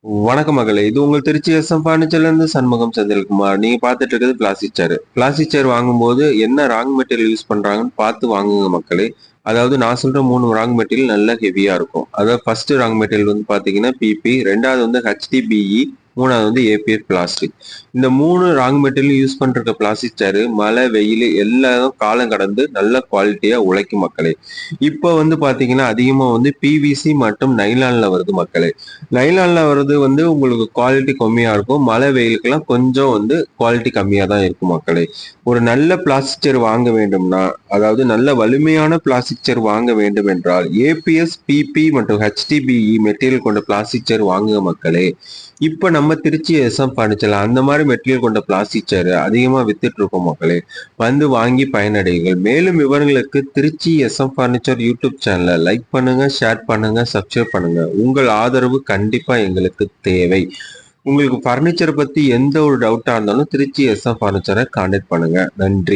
வணக்கம் மகளே, இது உங்கள் திருச்சி எஸ்எம் பர்னிச்சர்ல இருந்து சண்முகம் செந்தில்குமார். நீங்க பார்த்துட்டு இருக்கிறது பிளாஸ்டிக் சேர். பிளாஸ்டிக் சேர் வாங்கும்போது என்ன ராங் மெட்டீரியல் யூஸ் பண்றாங்கன்னு பார்த்து வாங்குங்க மக்களே. அதாவது நான் சொல்ற 3 ராங் மெட்டீரியல் நல்ல ஹெவியா இருக்கும். அதாவது ஃபர்ஸ்ட் ராங் மெட்டீரியல் வந்து பாத்தீங்கன்னா பிபி, ரெண்டாவது வந்து HDPE, மூணாவது வந்து ஏபிஎஸ் பிளாஸ்டிக். இந்த 3 ராங் மெட்டீரியல் யூஸ் பண்ற பிளாஸ்டிக் சேரு மழை வெயில் எல்லாரும் காலம் கடந்து நல்ல குவாலிட்டியா உழைக்கும் மக்களே. இப்போ வந்து பாத்தீங்கன்னா அதிகமா வந்து பிவிசி மற்றும் நைலான்ல வருது மக்களே. நைலான்ல வர்றது வந்து உங்களுக்கு குவாலிட்டி கம்மியா இருக்கும். மழை வெயிலுக்கெல்லாம் கொஞ்சம் வந்து குவாலிட்டி கம்மியா தான் இருக்கும் மக்களே. ஒரு நல்ல பிளாஸ்டிக் சேர் வாங்க வேண்டும்னா, அதாவது நல்ல வலிமையான பிளாஸ்டிக் சேர் வாங்க வேண்டும் என்றால் ஏபிஎஸ், பிபி மற்றும் HDPE மெட்டீரியல் கொண்ட பிளாஸ்டிக் சேர் வாங்குங்க மக்களே. இப்ப நம்ம திருச்சி எஸ்எம் பர்னிச்சர்ல அந்த மாதிரி மெட்டீரியல் கொண்ட பிளாஸ்டிக் சேர் அதிகமா வித்துட்டு இருக்கோம் மக்களே. வந்து வாங்கி பயனடையுங்கள். மேலும் விவரங்களுக்கு திருச்சி எஸ்எம் பர்னிச்சர் யூடியூப் சேனலை லைக் பண்ணுங்க, ஷேர் பண்ணுங்க, சப்ஸ்கிரைப் பண்ணுங்க. உங்கள் ஆதரவு கண்டிப்பா எங்களுக்கு தேவை. உங்களுக்கு பர்னிச்சர் பத்தி எந்த ஒரு டவுட்டா இருந்தாலும் திருச்சி எஸ்எம் பர்னிச்சரை கான்டாக்ட் பண்ணுங்க. நன்றி.